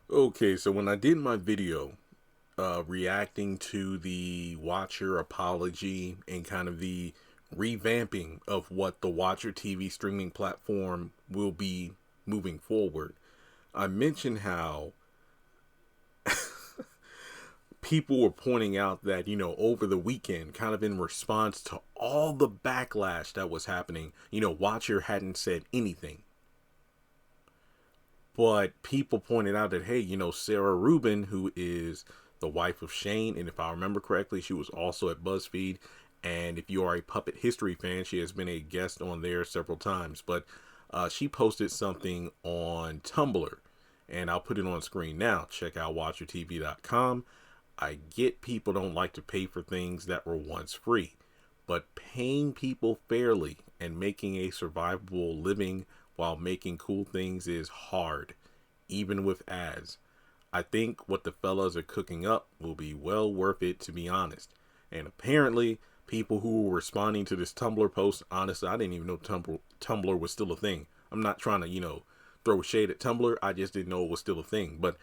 Okay, so when I did my video reacting to the Watcher apology and kind of the revamping of what the Watcher TV streaming platform will be moving forward, I mentioned how people were pointing out that, over the weekend, kind of in response to all the backlash that was happening, Watcher hadn't said anything. But people pointed out that, hey, Sara Rubin, who is the wife of Shane, and if I remember correctly, she was also at Buzzfeed. And if you are a Puppet History fan, she has been a guest on there several times. But she posted something on Tumblr, and I'll put it on screen now. Check out watchertv.com. I get people don't like to pay for things that were once free, but paying people fairly and making a survivable living while making cool things is hard, even with ads. I think what the fellas are cooking up will be well worth it, to be honest. And apparently, people who were responding to this Tumblr post, honestly, I didn't even know Tumblr was still a thing. I'm not trying to, throw shade at Tumblr. I just didn't know it was still a thing. But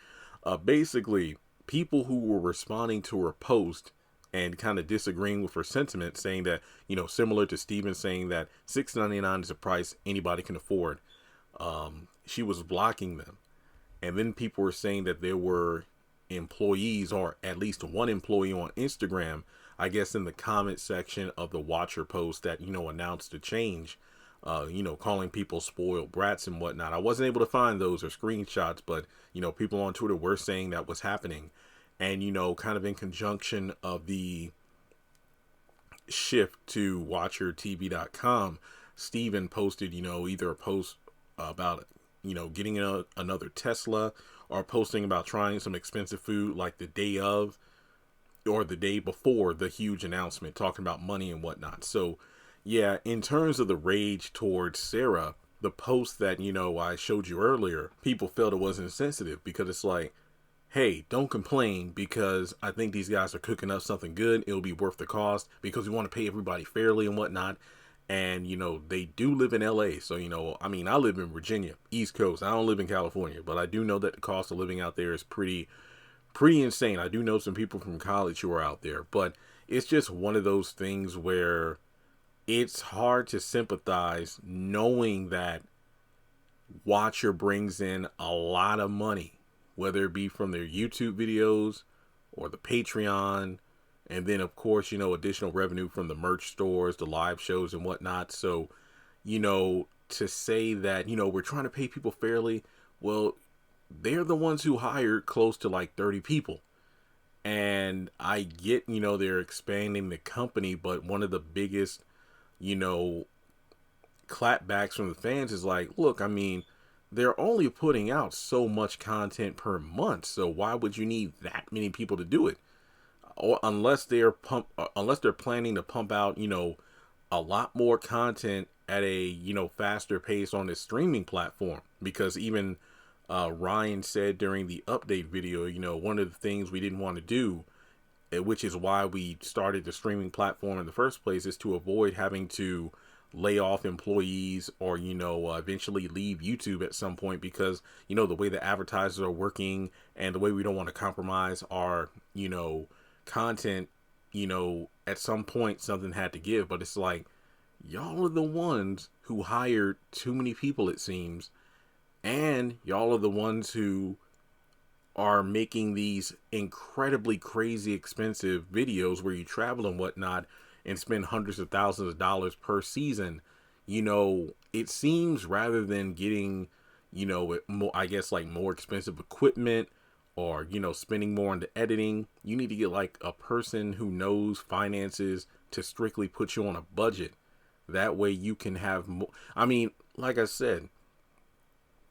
basically, people who were responding to her post and kind of disagreeing with her sentiment, saying that, similar to Steven saying that $6.99 is a price anybody can afford, she was blocking them. And then people were saying that there were employees, or at least one employee on Instagram, I guess in the comment section of the Watcher post that, announced the change, calling people spoiled brats and whatnot. I wasn't able to find those or screenshots, but, people on Twitter were saying that was happening. And, kind of in conjunction of the shift to watchertv.com, Steven posted, either a post about, getting another Tesla, or posting about trying some expensive food like the day of or the day before the huge announcement, talking about money and whatnot. So, yeah, in terms of the rage towards Sara, the post that, I showed you earlier, people felt it was insensitive because it's like, hey, don't complain because I think these guys are cooking up something good. It'll be worth the cost because we want to pay everybody fairly and whatnot. And, they do live in LA. So, I live in Virginia, East Coast. I don't live in California, but I do know that the cost of living out there is pretty insane. I do know some people from college who are out there, but it's just one of those things where it's hard to sympathize knowing that Watcher brings in a lot of money, whether it be from their YouTube videos or the Patreon, and then of course, additional revenue from the merch stores, the live shows and whatnot. So, to say that, we're trying to pay people fairly, well, they're the ones who hired close to like 30 people. And I get, they're expanding the company, but one of the biggest, you know, clapbacks from the fans is like, look, they're only putting out so much content per month, so why would you need that many people to do it? Or unless they're planning to pump out, a lot more content at a, faster pace on this streaming platform. Because even Ryan said during the update video, one of the things we didn't want to do, which is why we started the streaming platform in the first place, is to avoid having to lay off employees or, eventually leave YouTube at some point because, the way the advertisers are working and the way we don't want to compromise our, content, at some point something had to give. But it's like, y'all are the ones who hired too many people, it seems. And y'all are the ones who are making these incredibly crazy expensive videos where you travel and whatnot and spend hundreds of thousands of dollars per season. It seems rather than getting, more, I guess, like more expensive equipment or, spending more into editing, you need to get like a person who knows finances to strictly put you on a budget. That way you can have more. Like I said,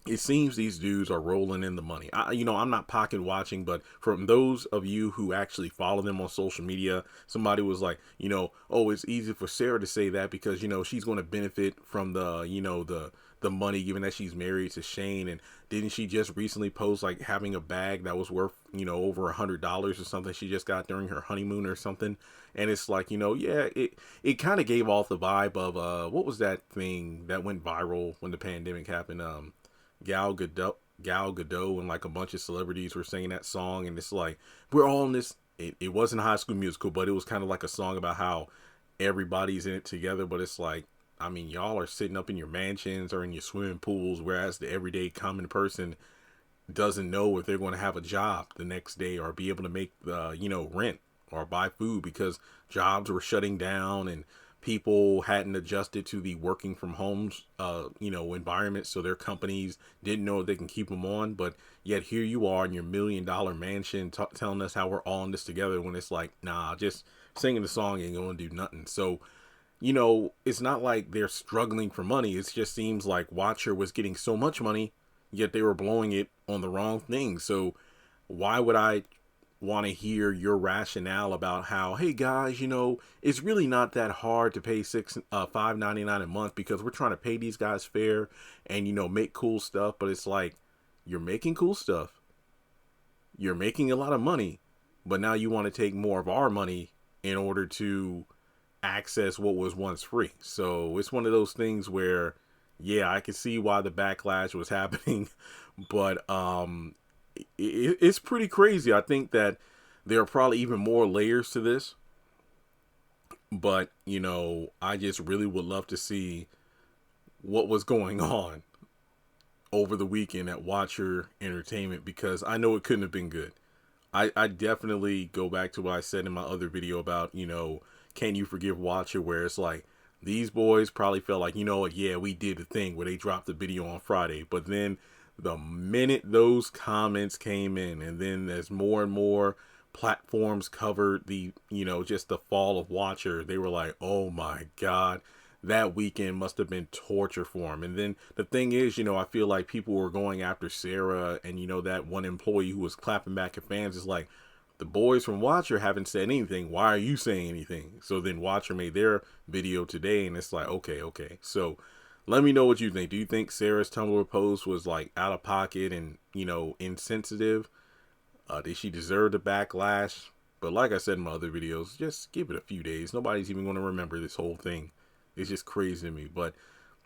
it seems these dudes are rolling in the money. I'm not pocket watching, but from those of you who actually follow them on social media, somebody was like, oh, it's easy for Sara to say that because, she's going to benefit from the money given that she's married to Shane. And didn't she just recently post like having a bag that was worth, over $100 or something she just got during her honeymoon or something? And it's like, yeah, it kind of gave off the vibe of, what was that thing that went viral when the pandemic happened? Gal Gadot. Gal Gadot and like a bunch of celebrities were singing that song, and it's like we're all in this. It wasn't High School Musical, but it was kind of like a song about how everybody's in it together. But it's like, I mean, y'all are sitting up in your mansions or in your swimming pools, whereas the everyday common person doesn't know if they're going to have a job the next day or be able to make rent or buy food because jobs were shutting down and people hadn't adjusted to the working from homes environment, so their companies didn't know if they can keep them on. But yet here you are in your $1 million mansion telling us how we're all in this together, when it's like, nah, just singing the song ain't gonna do nothing. So it's not like they're struggling for money. It just seems like Watcher was getting so much money, yet they were blowing it on the wrong things. So why would I want to hear your rationale about how, hey guys, it's really not that hard to pay $5.99 a month because we're trying to pay these guys fair and make cool stuff. But it's like, you're making cool stuff, you're making a lot of money, but now you want to take more of our money in order to access what was once free. So it's one of those things where, yeah, I can see why the backlash was happening, but it's pretty crazy. I think that there are probably even more layers to this, but I just really would love to see what was going on over the weekend at Watcher Entertainment, because I know it couldn't have been good. I definitely go back to what I said in my other video about, can you forgive Watcher, where it's like, these boys probably felt like, yeah, we did the thing where they dropped the video on Friday. But then the minute those comments came in, and then as more and more platforms covered the, just the fall of Watcher, they were like, oh my God, that weekend must have been torture for him. And then the thing is, I feel like people were going after Sara and, that one employee who was clapping back at fans is like, the boys from Watcher haven't said anything. Why are you saying anything? So then Watcher made their video today, and it's like, okay. So let me know what you think. Do you think Sara's Tumblr post was like out of pocket and, insensitive? Did she deserve the backlash? But like I said in my other videos, just give it a few days. Nobody's even going to remember this whole thing. It's just crazy to me. But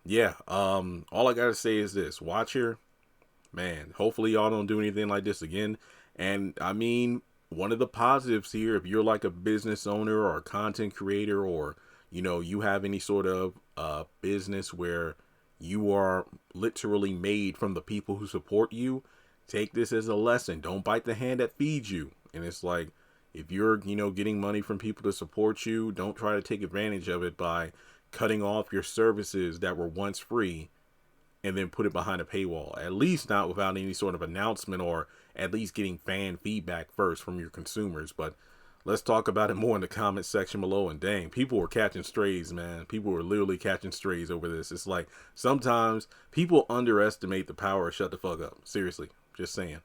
yeah, all I got to say is this. Watcher, man, hopefully y'all don't do anything like this again. And I mean, one of the positives here, if you're like a business owner or a content creator, or you have any sort of business where you are literally made from the people who support you, take this as a lesson. Don't bite the hand that feeds you. And it's like, if you're getting money from people to support you, don't try to take advantage of it by cutting off your services that were once free and then put it behind a paywall. At least not without any sort of announcement, or at least getting fan feedback first from your consumers. But let's talk about it more in the comment section below. And dang, people were catching strays, man. People were literally catching strays over this. It's like, sometimes people underestimate the power of shut the fuck up. Seriously, just saying.